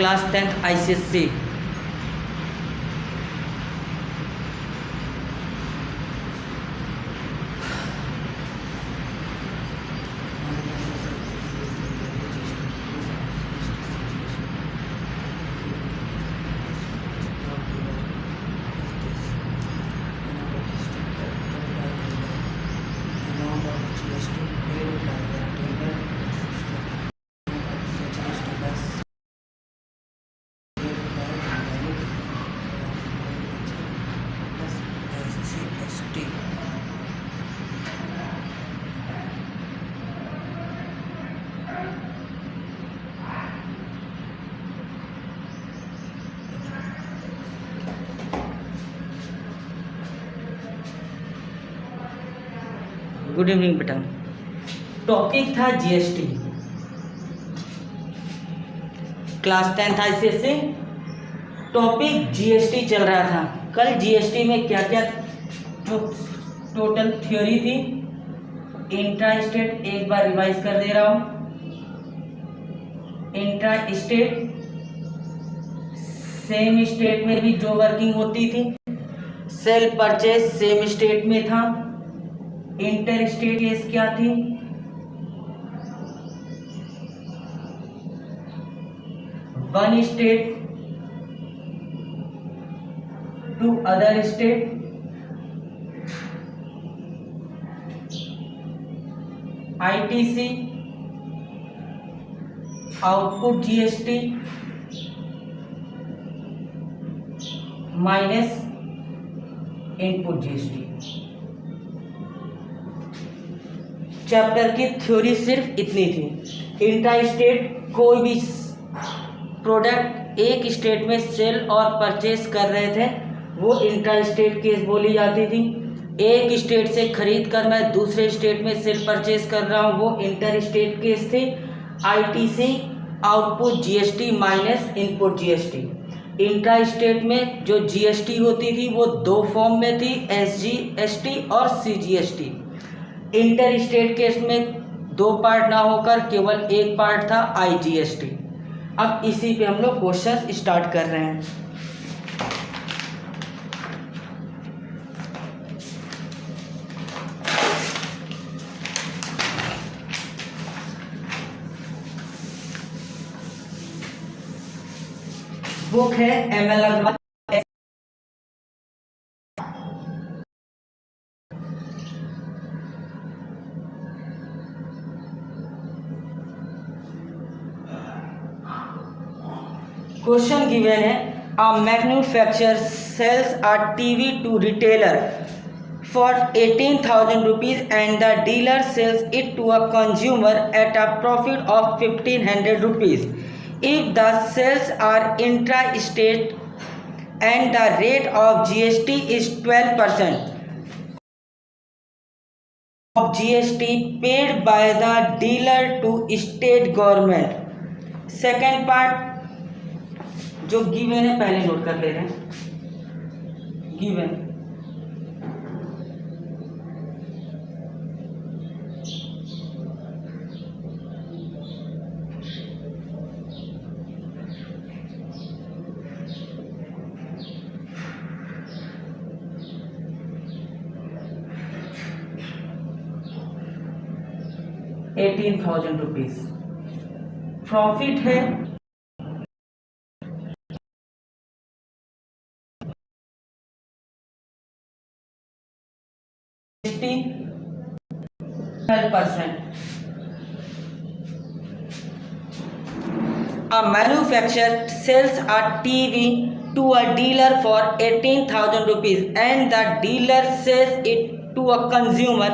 Class 10th ICSE। Good evening बेटा। Topic था GST, class 10th ICSE। Topic GST चल रहा था। कल जीएसटी में क्या क्या टोटल थ्योरी थी, इंट्रा स्टेट एक बार रिवाइज कर दे रहा हूं। इंट्रा स्टेट सेम स्टेट में भी जो वर्किंग होती थी, सेल परचेज सेम स्टेट में था। इंटर स्टेट केस क्या थी, one state to other state, ITC, output GST minus input GST. Chapter की थ्योरी सिर्फ इतनी थी। इंट्रा स्टेट कोई भी प्रोडक्ट एक स्टेट में सेल और परचेस कर रहे थे वो इंट्रा स्टेट केस बोली जाती थी। एक स्टेट से खरीद कर मैं दूसरे स्टेट में सेल परचेस कर रहा हूँ वो इंटर स्टेट केस थी। ITC output GST minus input GST. Intra state में जो जीएसटी होती थी वो दो फॉर्म में थी, एसजीएसटी और सीजीएसटी। इंटर स्टेट केस में दो पार्ट ना होकर केवल एक पार्ट था, आईजीएसटी। अब इसी पे हम लोग क्वेश्चन स्टार्ट कर रहे हैं। बुक है एमएल अग्रवाल। क्वेश्चन गिवन है, a manufacturer sells a TV to retailer for 18,000 rupees and the dealer sells it to a consumer at a profit of 1,500 rupees. If the sales are intra-state and the rate of GST is 12% of GST paid by the dealer to state government. Second part जो given है पहले note कर ले रहे हैं। Given ₹18,000 profit है A manufacturer sells a TV to a dealer for 18,000 rupees and the dealer sells it to a consumer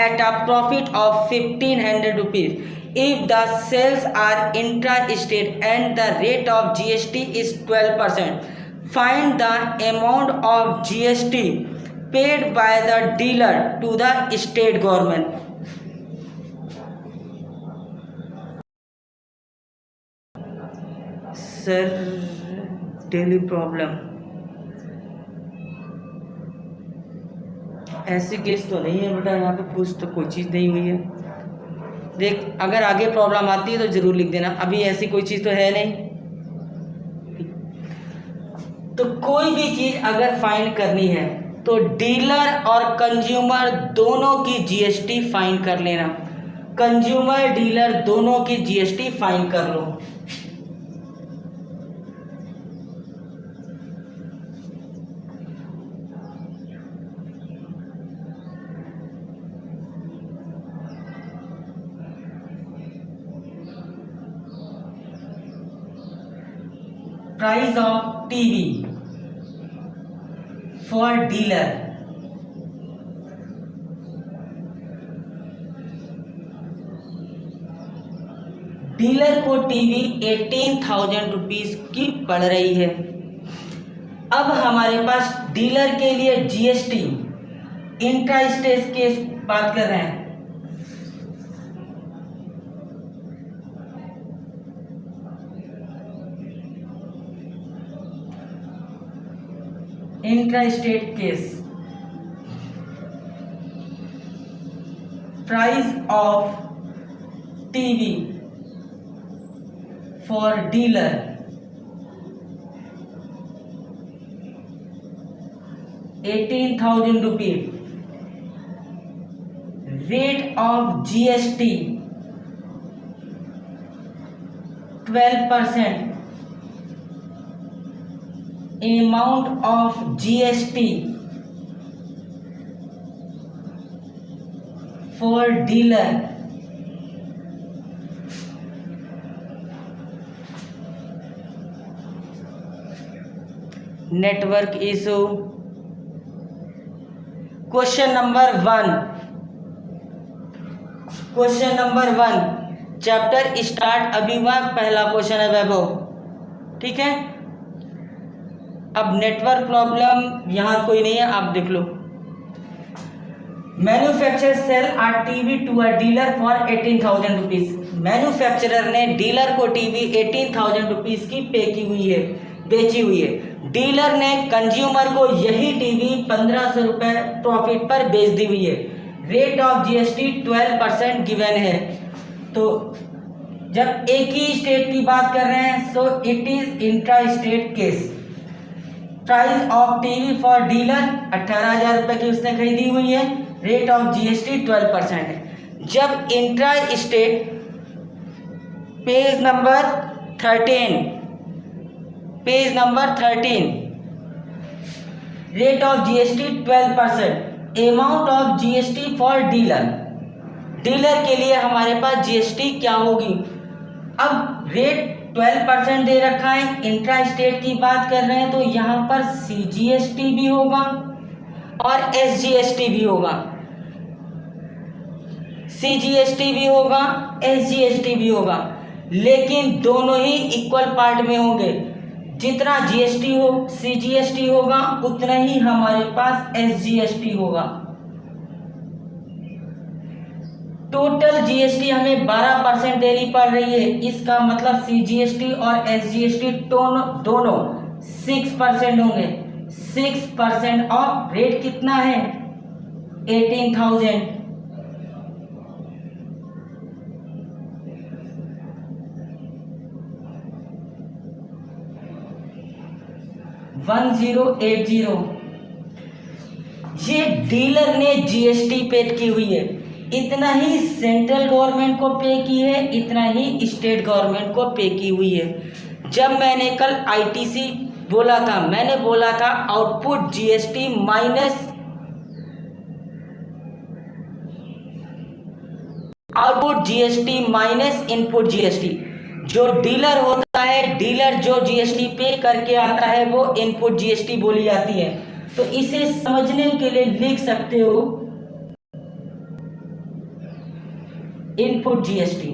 at a profit of 1,500 rupees. If the sales are intra-state and the rate of GST is 12%, find the amount of GST paid by the dealer to the state government. Sir daily problem ऐसी case तो नहीं है बेटा, यहाँ पे कुछ तो कोई चीज़ नहीं हुई है। देख अगर आगे प्रॉब्लम आती है तो ज़रूर लिख देना, अभी ऐसी कोई चीज़ तो है नहीं। तो कोई भी चीज़ अगर फाइंड करनी है तो डीलर और कंज्यूमर दोनों की जीएसटी फाइंड कर लेना। कंज्यूमर डीलर दोनों की जीएसटी फाइंड कर लो। Price of TV for dealer, dealer को टीवी 18,000 रुपीज की पड़ रही है। अब हमारे पास डीलर के लिए जीएसटी इंट्रा स्टेट केस बात कर रहे हैं। Intra state case, price of TV for dealer 18,000 rupees, rate of GST 12%, amount of GST for dealer network issue। Question number 1 chapter start अभी हुआ, पहला क्वेश्चन है वैभव, ठीक है। अब नेटवर्क प्रॉब्लम यहाँ कोई नहीं है, आप देख लो। Manufacturer sell our TV to a dealer for 18,000 rupees. Manufacturer ने डीलर को टीवी 18,000 रुपीज की पे की हुई है, बेची हुई है। डीलर ने कंज्यूमर को यही टीवी 1,500 रुपए प्रॉफिट पर बेच दी हुई है। रेट ऑफ जीएसटी 12% गिवन है। तो जब एक ही स्टेट की बात कर रहे हैं so it is intra state case. Price of TV for dealer 18,000 रुपए की उसने खरीदी हुई है। रेट ऑफ जीएसटी 12% है। जब intra state, page number 13, rate of GST 12%, amount of GST for dealer. Dealer के लिए हमारे पास जीएसटी क्या होगी? अब रेट 12% दे रखा है, इंट्रा स्टेट की बात कर रहे हैं तो यहाँ पर सीजीएसटी भी होगा और एसजीएसटी भी होगा। सीजीएसटी भी होगा, एसजीएसटी भी होगा, लेकिन दोनों ही इक्वल पार्ट में होंगे। जितना जीएसटी हो सीजीएसटी होगा उतना ही हमारे पास एसजीएसटी होगा। टोटल जीएसटी हमें 12% देनी पड़ रही है। इसका मतलब सीजीएसटी और एसजीएसटी दोनों 6% होंगे। 6% ऑफ रेट कितना है? 18,000। ये डीलर ने जीएसटी पे की हुई है। इतना ही सेंट्रल गवर्नमेंट को पे की है, इतना ही स्टेट गवर्नमेंट को पे की हुई है। जब मैंने कल आईटीसी बोला था, मैंने बोला था output GST minus output GST minus input GST. जो डीलर होता है, डीलर जो जीएसटी पे करके आता है वो इनपुट जीएसटी बोली जाती है। तो इसे समझने के लिए लिख सकते हो इनपुट जीएसटी।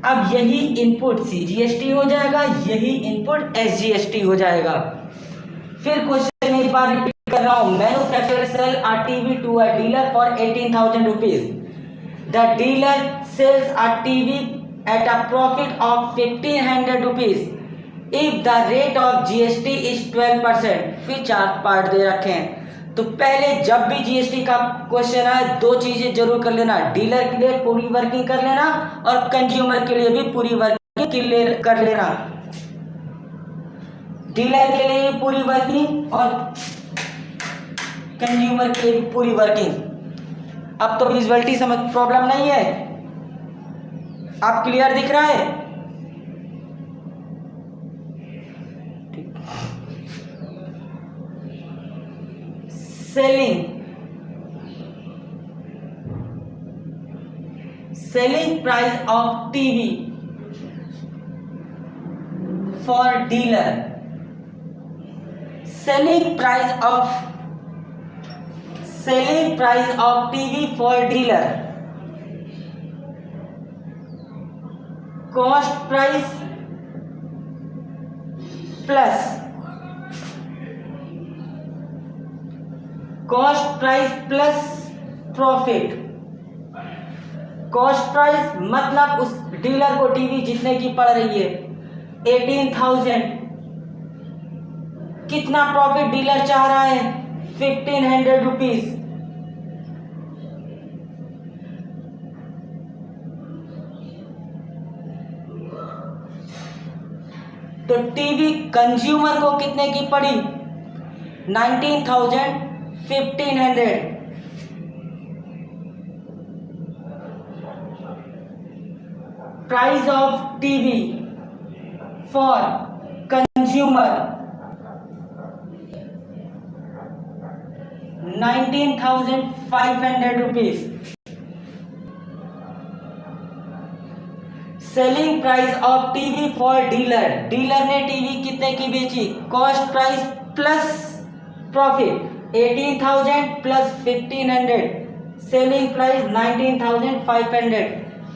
अब यही इनपुट सीजीएसटी हो जाएगा, यही इनपुट एसजीएसटी हो जाएगा। फिर क्वेश्चन एक बार रिपीट कर रहा हूं। Manufacturer sell a TV to a dealer for 18,000 rupees. The dealer sells a TV at a profit of 1,500 rupees if the rate of GST is 12%। फिर 4 पार्ट दे रखे हैं। तो पहले जब भी जीएसटी का क्वेश्चन आए 2 चीजें जरूर कर लेना, डीलर के लिए पूरी वर्किंग कर लेना और कंज्यूमर के लिए भी पूरी वर्किंग कर लेना। डीलर के लिए भी पूरी वर्किंग और कंज्यूमर के लिए भी पूरी वर्किंग। अब तो विजुअलिटी समझ प्रॉब्लम नहीं है, आप क्लियर दिख रहा है? Selling price of TV for dealer. Selling price of TV for dealer. Cost price plus profit. Cost price मतलब उस डीलर को टीवी जितने की पड़ रही है 18,000, कितना प्रॉफिट डीलर चाह रहा है 1,500 रुपीज। तो टीवी कंज्यूमर को कितने की पड़ी 19,000, 1,500। Price of TV for consumer 19,500 rupees. Selling price of TV for dealer. Dealer ने टीवी कितने की बेची, cost price plus profit 18,000 plus 1,500, selling price 19,500।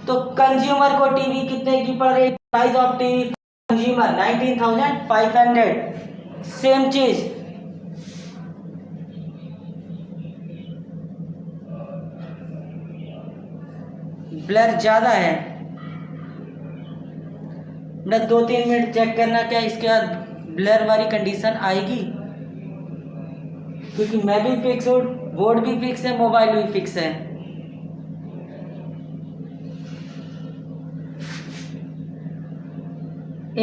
तो कंज्यूमर को टीवी कितने की पड़ रही, price of TV consumer 19,500। Same चीज ब्लर ज्यादा है, मैं 2-3 मिनट चेक करना क्या इसके बाद ब्लर वाली कंडीशन आएगी, क्योंकि मैं भी फिक्स हूँ, बोर्ड भी फिक्स है, मोबाइल भी फिक्स है।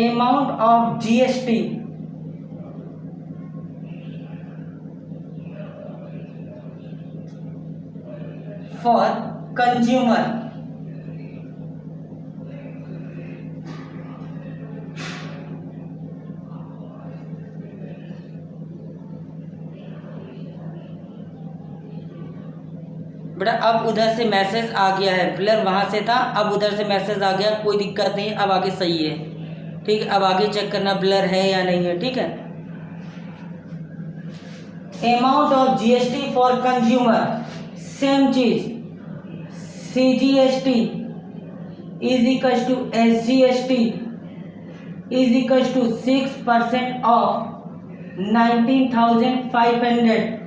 Amount of GST for consumer बेटा। अब उधर से मैसेज आ गया है, ब्लर वहां से था, अब उधर से मैसेज आ गया, कोई दिक्कत नहीं, अब आगे सही है, ठीक है। अब आगे चेक करना ब्लर है या नहीं है, ठीक है। Amount of GST for consumer, same चीज, CGST is equal to SGST is equal to 6% of 19,500।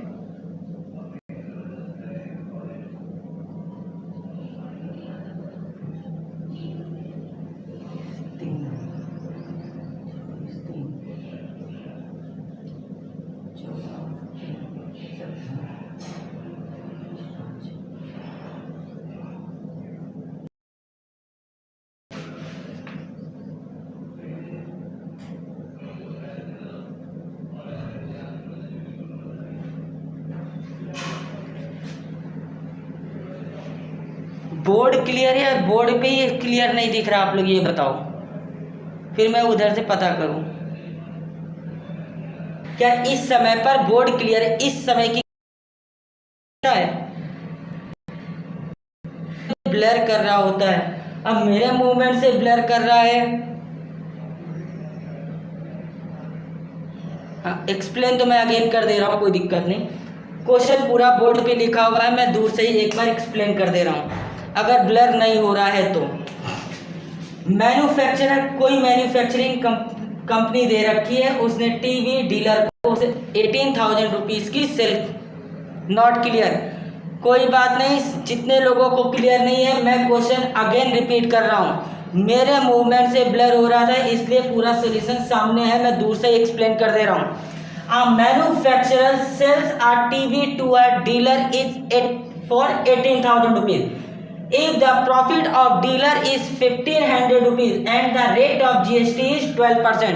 Board clear है, बोर्ड पे ही क्लियर नहीं दिख रहा, आप लोग ये बताओ, फिर मैं उधर से पता करूं। क्या इस समय पर बोर्ड क्लियर है? इस समय की है ब्लर कर रहा होता है, अब मेरे मूवमेंट से ब्लर कर रहा है। हाँ, एक्सप्लेन तो मैं अगेन कर दे रहा हूँ, कोई दिक्कत नहीं। क्वेश्चन पूरा बोर्ड पे लिखा हुआ है, मैं दूर से ही एक बार एक्सप्लेन कर दे रहा हूँ। अगर ब्लर नहीं हो रहा है तो मैन्युफैक्चरर, कोई मैन्युफैक्चरिंग कंपनी दे रखी है, उसने टीवी डीलर को 18,000 रुपीज की सेल, नॉट क्लियर, कोई बात नहीं, जितने लोगों को क्लियर नहीं है मैं क्वेश्चन अगेन रिपीट कर रहा हूँ। मेरे मूवमेंट से ब्लर हो रहा था, इसलिए पूरा सोल्यूशन सामने है, मैं दूर से एक्सप्लेन कर दे रहा हूँ। A manufacturer sells a TV to a dealer for 18,000 rupees. If the profit of dealer is 1,500 rupees and the rate of GST is 12%.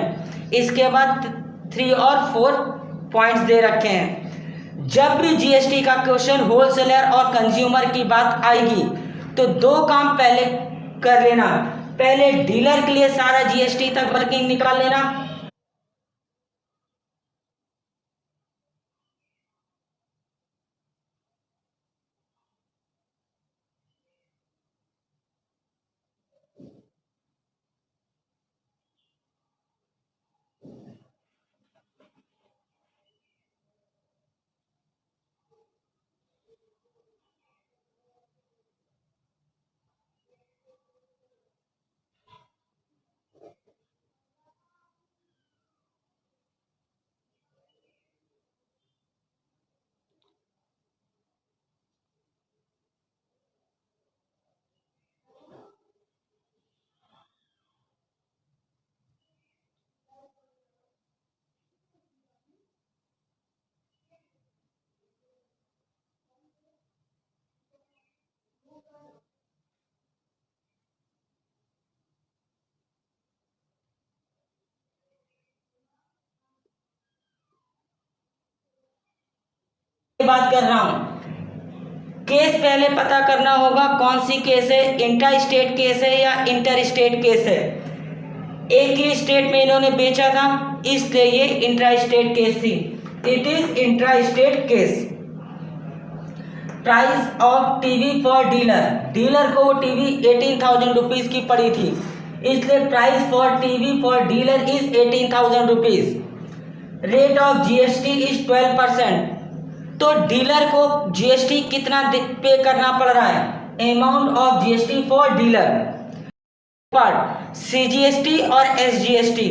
इसके बाद 3 और 4 पॉइंट्स दे रखे हैं। जब भी जीएसटी का क्वेश्चन होलसेलर और कंज्यूमर की बात आएगी तो दो काम पहले कर लेना। पहले डीलर के लिए सारा जीएसटी तक वर्किंग निकाल लेना, बात कर रहा हूं। केस पहले पता करना होगा कौन सी केस है, इंट्रा स्टेट केस है या इंटर स्टेट केस है। एक ही स्टेट में इन्होंने बेचा था इसलिए ये इंट्रा स्टेट केस थी। It is intra state case. Price of TV for dealer, dealer को वो टीवी 18,000 रुपीज की पड़ी थी, इसलिए price for TV for dealer is 18,000 rupees. Rate of GST is 12%। तो डीलर को जीएसटी कितना पे करना पड़ रहा है? Amount of GST for dealer part CGST और एसजीएसटी।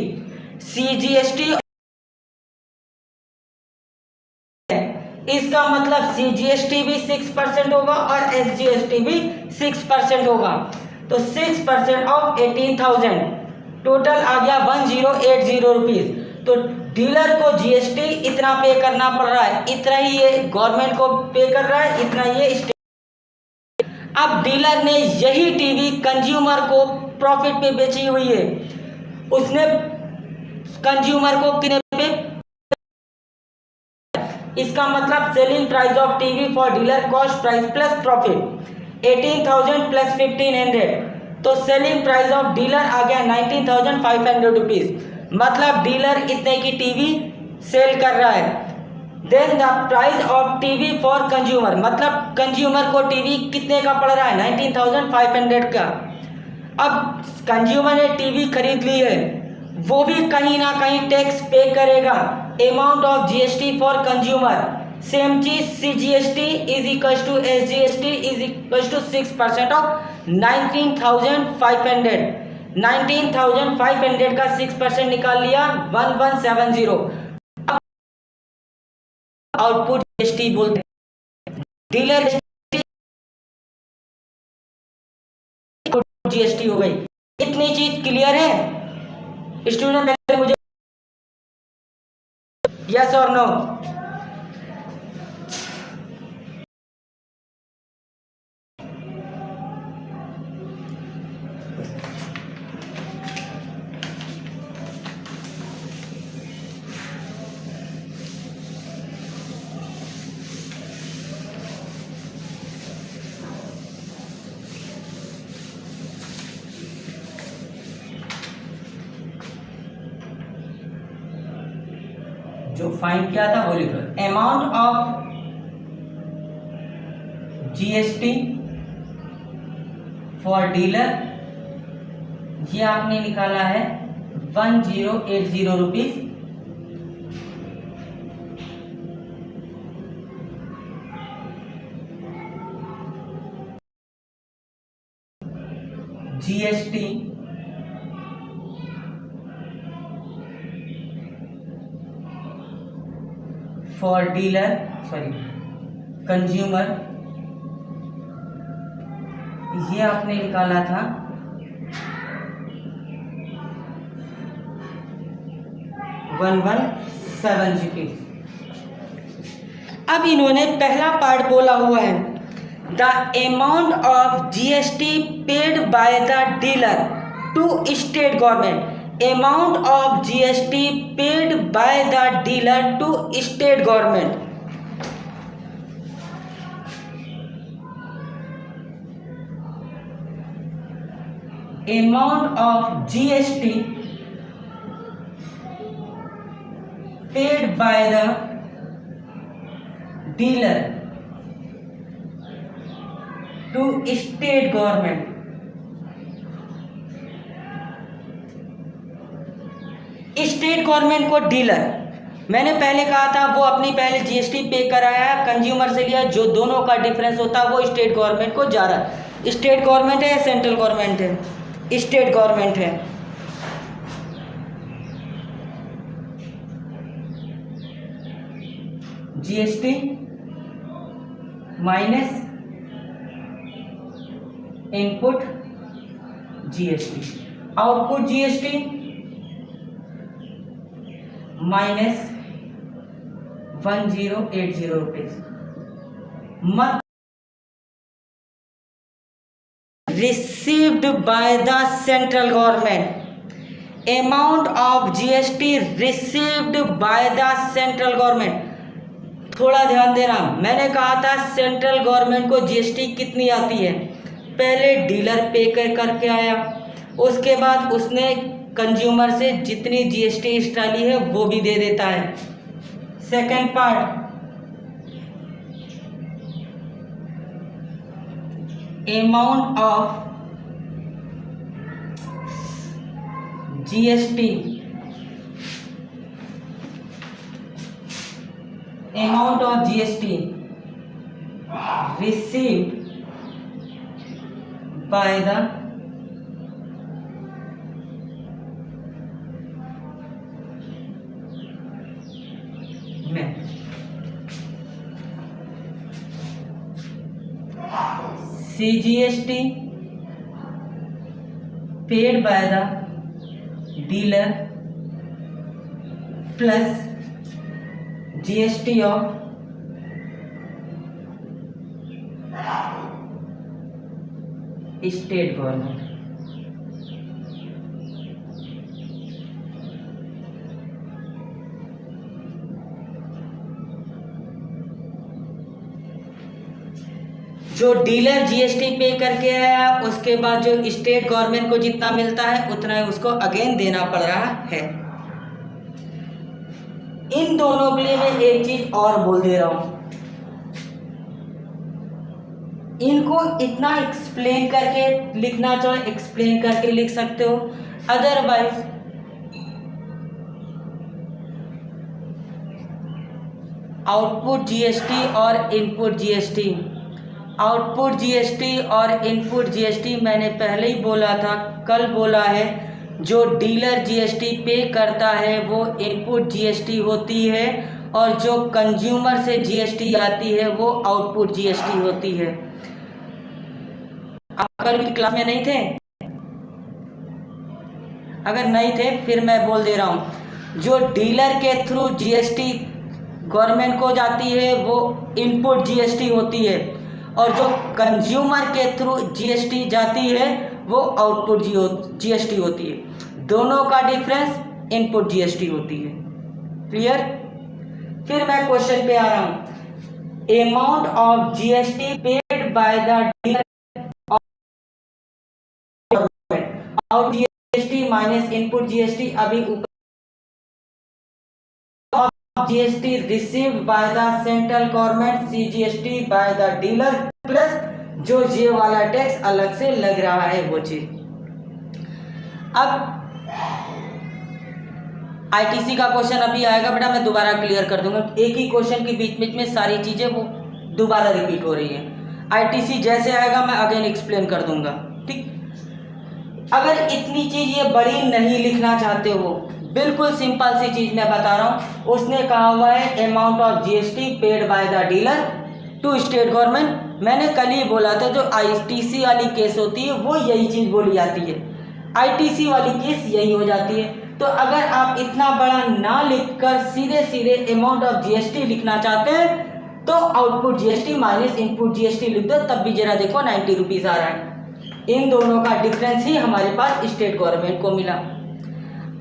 सीजीएसटी इसका मतलब सीजीएसटी भी 6% होगा और एसजीएसटी भी 6% होगा। तो 6% ऑफ 18,000 टोटल आ गया 1080 रुपीज। तो डीलर को जीएसटी इतना पे करना पड़ रहा है, इतना ही ये गवर्नमेंट को पे कर रहा है, इतना ये स्टेट। अब डीलर ने यही टीवी कंज्यूमर को प्रॉफिट पे बेची हुई है, उसने कंज्यूमर को कितने पे, इसका मतलब selling price of TV for dealer cost price plus profit 18,000 plus 1,500। तो सेलिंग प्राइस ऑफ डीलर आ गया 19,500 रुपीज। मतलब डीलर इतने की टीवी सेल कर रहा है। Then the price of TV for consumer, मतलब कंज्यूमर को टीवी कितने का पड़ रहा है? 19,500 का। अब कंज्यूमर ने टीवी खरीद ली है, वो भी कहीं ना कहीं टैक्स पे करेगा। Amount of GST for consumer same चीज, CGST is equal to SGST is equal to 6% of 19,500। 19,500 का 6% निकाल लिया 1170। आउटपुट जीएसटी बोलते हैं, डीलर जीएसटी हो गई। इतनी चीज क्लियर है स्टूडेंट? मुझे यस और नो? जो फाइंड किया था वो लिख लो। Amount of GST for dealer ये आपने निकाला है 1080 rupees. GST for dealer consumer ये आपने निकाला था 117 अब इन्होंने पहला पार्ट बोला हुआ है, the amount of GST paid by the dealer to state government. Amount of GST paid by the dealer to state government. Amount of GST paid by the dealer to state government। State government को dealer, मैंने पहले कहा था वो अपनी पहले GST पे कराया, कंज्यूमर से लिया, जो दोनों का डिफरेंस होता है वो स्टेट गवर्नमेंट को जा रहा है। स्टेट गवर्नमेंट है या सेंट्रल गवर्नमेंट है? स्टेट गवर्नमेंट है। GST minus input GST, output GST minus 1080 rupees. मत received by the central government, amount of GST received by the central government। थोड़ा ध्यान देना, मैंने कहा था सेंट्रल गवर्नमेंट को GST कितनी आती है, पहले डीलर पे करके आया, उसके बाद उसने कंज्यूमर से जितनी GST एक्स्ट्रा ली है वो भी दे देता है। Second part, amount of GST, amount of GST received by the man। CGST paid by the dealer plus GST of state government। जो डीलर GST पे करके आया, उसके बाद जो स्टेट गवर्नमेंट को जितना मिलता है उतना ही उसको अगेन देना पड़ रहा है। इन दोनों के लिए मैं एक चीज और बोल दे रहा हूं, इनको इतना एक्सप्लेन करके लिखना चाहो एक्सप्लेन करके लिख सकते हो, अदरवाइज आउटपुट GST और इनपुट GST, आउटपुट GST और इनपुट GST मैंने पहले ही बोला था, कल बोला है, जो डीलर GST पे करता है वो इनपुट GST होती है और जो कंज्यूमर से GST आती है वो आउटपुट GST होती है। आप कल की क्लास में नहीं थे? अगर नहीं थे फिर मैं बोल दे रहा हूँ, जो डीलर के थ्रू GST गवर्नमेंट को जाती है वो इनपुट GST होती है और जो कंज्यूमर के थ्रू GST जाती है वो आउटपुट GST होती है। दोनों का डिफरेंस इनपुट GST होती है। क्लियर? फिर मैं क्वेश्चन पे आ रहा हूं, amount of GST paid by the dealer out GST minus input GST, अभी ऊपर GST received by the central government, CGST by the dealer plus जो ये वाला टैक्स अलग से लग रहा है वो चीज। अब ITC का क्वेश्चन अभी आएगा बेटा, मैं दोबारा क्लियर कर दूंगा, एक ही क्वेश्चन के बीच बीच में सारी चीजें वो दोबारा रिपीट हो रही है। ITC जैसे आएगा मैं अगेन एक्सप्लेन कर दूंगा, ठीक। अगर इतनी चीज ये बड़ी नहीं लिखना चाहते हो, बिल्कुल सिंपल सी चीज मैं बता रहा हूं, उसने कहा हुआ है amount of GST paid by the dealer to state government. मैंने कल ही बोला था जो ITC वाली केस होती है वो यही चीज बोली जाती है, ITC वाली केस यही हो जाती है। तो अगर आप इतना बड़ा ना लिखकर सीधे सीधे अमाउंट ऑफ GST लिखना चाहते हैं तो output GST minus input GST लिख दो, तब भी जरा देखो 90 रुपीज आ रहा है। इन दोनों का डिफरेंस ही हमारे पास स्टेट गवर्नमेंट को मिला।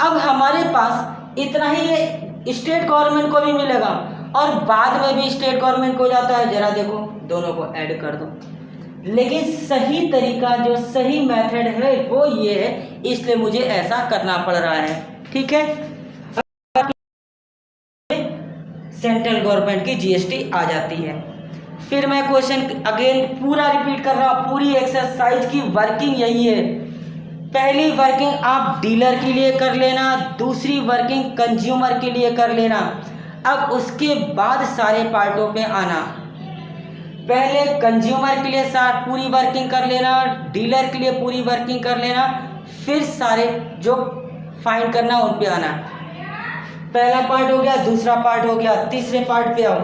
अब हमारे पास इतना ही ये स्टेट गवर्नमेंट को भी मिलेगा और बाद में भी स्टेट गवर्नमेंट को हो जाता है। जरा देखो, दोनों को ऐड कर दो। लेकिन सही तरीका, जो सही मेथड है वो ये है, इसलिए मुझे ऐसा करना पड़ रहा है। ठीक है, सेंट्रल गवर्नमेंट की जीएसटी आ जाती है। फिर मैं क्वेश्चन अगेन पूरा रिपीट कर रहा हूँ। पूरी एक्सरसाइज की वर्किंग यही है। पहली वर्किंग आप डीलर के लिए कर लेना, दूसरी वर्किंग कंज्यूमर के लिए कर लेना। अब उसके बाद सारे पार्टों पे आना। पहले कंज्यूमर के लिए पूरी वर्किंग कर लेना, डीलर के लिए पूरी वर्किंग कर लेना, फिर सारे जो फाइंड करना उन पे आना। पहला पार्ट हो गया, दूसरा पार्ट हो गया, तीसरे पार्ट पे आओ।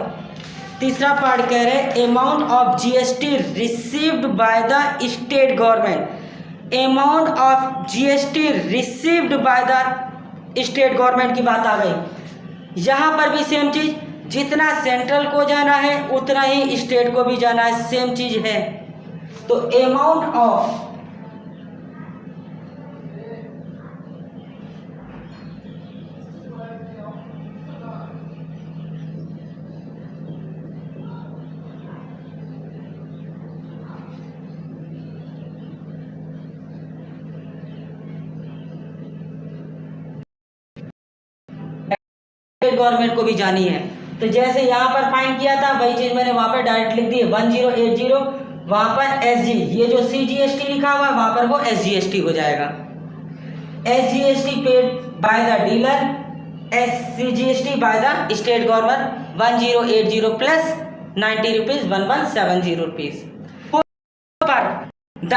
तीसरा पार्ट कह रहे amount of GST received by the state government. Amount of GST received by the state government की बात आ गई। यहाँ पर भी सेम चीज, जितना सेंट्रल को जाना है उतना ही स्टेट को भी जाना है, सेम चीज है। तो अमाउंट ऑफ गवर्नमेंट को भी जानी है। तो जैसे यहाँ पर फाइंड किया था वही चीज मैंने वहां पर डायरेक्ट लिख दी है 1080, वहां पर एसजी, ये जो सीजीएसटी लिखा हुआ है वहां पर वो एसजीएसटी हो जाएगा। SGST paid by the dealer, CGST by the state government 1080 plus 90 rupees 1170 rupees. The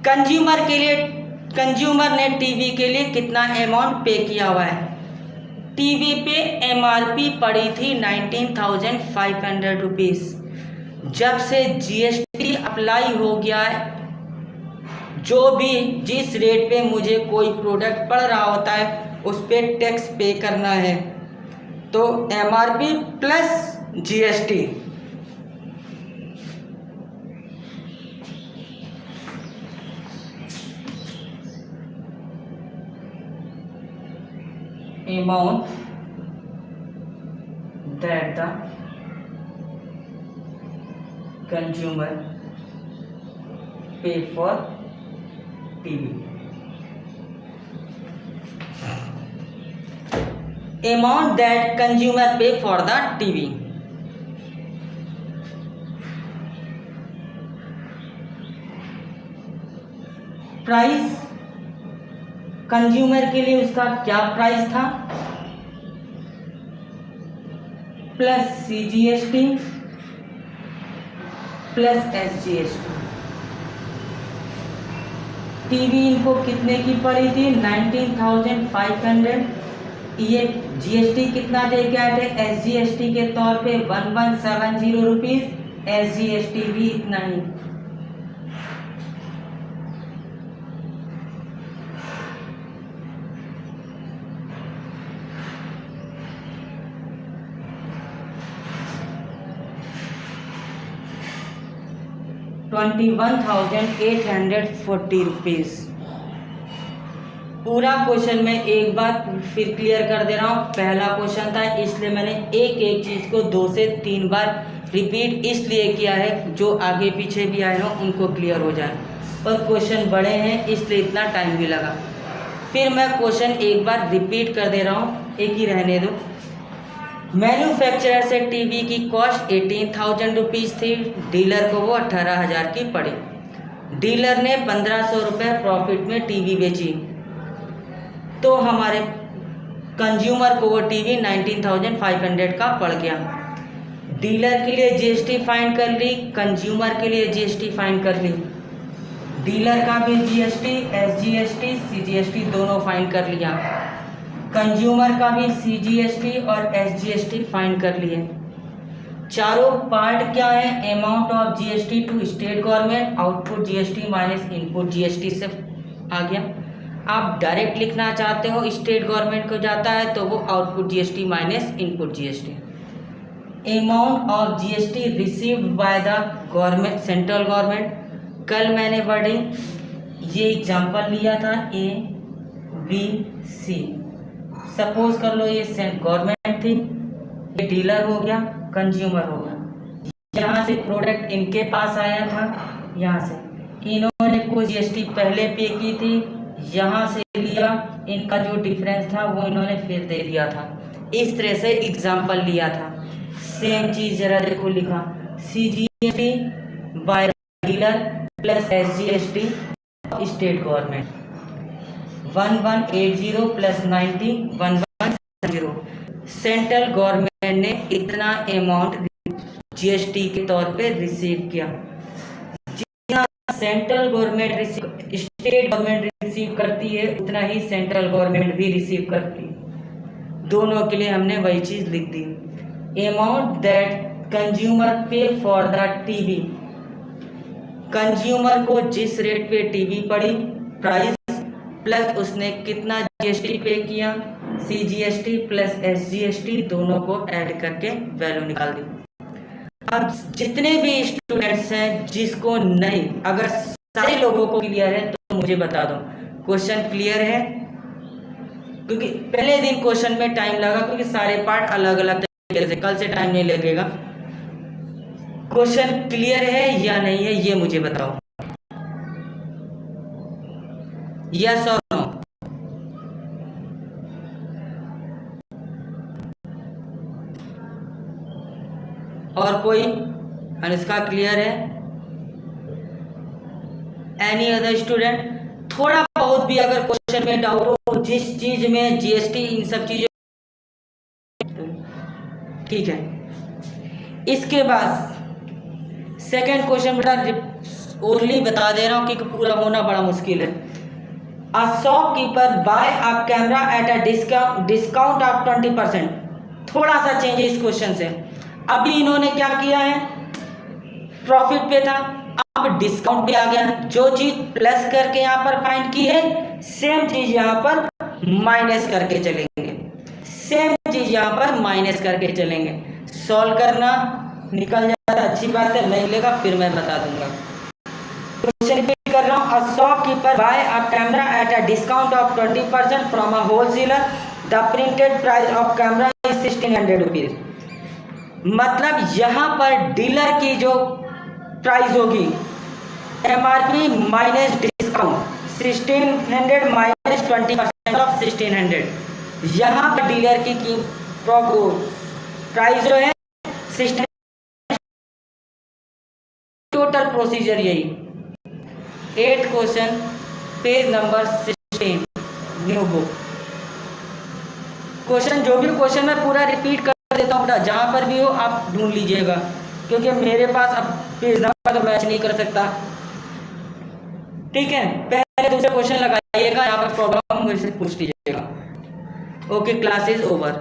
consumer के लिए, कंज्यूमर ने टीवी के लिए कितना अमाउंट पे किया हुआ है। टीवी पे एमआरपी पड़ी थी 19,500 रुपीज़। जब से जीएसटी अप्लाई हो गया है, जो भी जिस रेट पे मुझे कोई प्रोडक्ट पड़ रहा होता है उस पर टैक्स पे करना है। तो MRP plus GST, amount that the consumer pay for TV, amount that consumer pay for the TV। Price, consumer के लिए उसका क्या प्राइस था, plus CGST plus SGST. TV इनको कितने की पड़ी थी 19,500। ये जीएसटी कितना दे के आए थे एसजीएसटी के तौर पे 1170 रुपीज, एसजीएसटी भी इतना ही। ₹21,840 रुपीज़। पूरा क्वेश्चन मैं एक बार फिर क्लियर कर दे रहा हूँ। पहला क्वेश्चन था इसलिए मैंने एक एक चीज़ को 2 से 3 बार रिपीट इसलिए किया है, जो आगे पीछे भी आए हों उनको क्लियर हो जाए। पर क्वेश्चन बड़े हैं इसलिए इतना टाइम भी लगा। फिर मैं क्वेश्चन एक बार रिपीट कर दे रहा हूँ, एक ही रहने दो। मैन्युफैक्चरर से टीवी की कॉस्ट 18,000 रुपीज़ थी, डीलर को वो 18,000 की पड़ी। डीलर ने 1,500 रुपये प्रॉफिट में टीवी बेची, तो हमारे कंज्यूमर को वो टीवी 19,500 का पड़ गया। डीलर के लिए जीएसटी फाइन कर ली, कंज्यूमर के लिए जीएसटी फाइन कर ली। डीलर का भी जीएसटी, एसजीएसटी, सीजीएसटी दोनों फाइन कर लिया। कंज्यूमर का भी सीजीएसटी और एसजीएसटी फाइन कर लिए। चारों पार्ट क्या है, amount of GST to state government, output GST minus input GST से आ गया। आप डायरेक्ट लिखना चाहते हो स्टेट गवर्नमेंट को जाता है तो वो output GST minus input GST. Amount of GST received by the government, central government. कल मैंने वर्डिंग ये एग्जांपल लिया था ए बी सी। सपोज कर लो ये गवर्नमेंट थी, ये डीलर हो गया, कंज्यूमर हो गया। यहाँ से प्रोडक्ट इनके पास आया था, यहाँ से इन्होंने कोई जीएसटी पहले पे की थी, यहाँ से लिया, इनका जो डिफरेंस था वो इन्होंने फिर दे दिया था। इस तरह से एग्जांपल लिया था। सेम चीज जरा देखो लिखा, CGST by dealer plus SGST state government 1180 plus 90 1170। Central government ने इतना अमाउंट जीएसटी के तौर पे रिसीव किया। जितना central government state government receive करती है उतना ही सेंट्रल गवर्नमेंट भी रिसीव करती है। दोनों के लिए हमने वही चीज लिख दी। अमाउंट दैट कंज्यूमर पे फॉर द टीवी, कंज्यूमर को जिस रेट पे टीवी पड़ी प्राइस प्लस उसने कितना जीएसटी पे किया, सीजीएसटी प्लस एसजीएसटी दोनों को ऐड करके वैल्यू निकाल दी। अब जितने भी स्टूडेंट्स हैं जिसको नहीं, अगर सारे लोगों को क्लियर है तो मुझे बता दो क्वेश्चन क्लियर है, क्योंकि पहले दिन क्वेश्चन में टाइम लगा क्योंकि सारे पार्ट अलग अलग तरीके से, कल से टाइम नहीं लगेगा। क्वेश्चन क्लियर है या नहीं है ये मुझे बताओ, यस और नो। और कोई? अनुष्का क्लियर है? Any other student? थोड़ा बहुत भी अगर क्वेश्चन में डाउट हो, जिस चीज में जीएसटी इन सब चीजों, ठीक है। इसके बाद सेकंड क्वेश्चन बेटा ओनली बता दे रहा हूं कि पूरा होना बड़ा मुश्किल है। A shopkeeper buy a camera at a discount of 20%। थोड़ा सा चेंज है इस क्वेश्चन से। अभी इन्होंने क्या किया है, प्रॉफिट पे था, अब डिस्काउंट पे आ गया। जो चीज प्लस करके यहाँ पर फाइंड की है सेम चीज यहाँ पर माइनस करके चलेंगे, सेम चीज यहाँ पर माइनस करके चलेंगे। सॉल्व करना निकल जाता अच्छी बात है, नहीं लेगा फिर मैं बता दूंगा। क्वेश्चन रिपीट कर रहा हूँ। A shopkeeper buy a camera at a discount of 20% from a wholesaler. The printed price of camera is 1600 rupees. मतलब यहाँ पर डीलर की जो प्राइस होगी MRP minus discount 1600 minus 20% of 1600। यहाँ पर डीलर की प्राइस जो है 1600। टोटल प्रोसीजर यही। 8th question page number 16 new book. Question जो भी क्वेश्चन मैं पूरा रिपीट कर देता हूँ बेटा, जहाँ पर भी हो आप ढूंढ लीजिएगा, क्योंकि मेरे पास अब पेज नंबर तो मैच नहीं कर सकता। ठीक है, पहले दूसरे क्वेश्चन लगाइएगा, यहाँ पर प्रॉब्लम मुझसे पूछ लीजिएगा। Okay, class is over.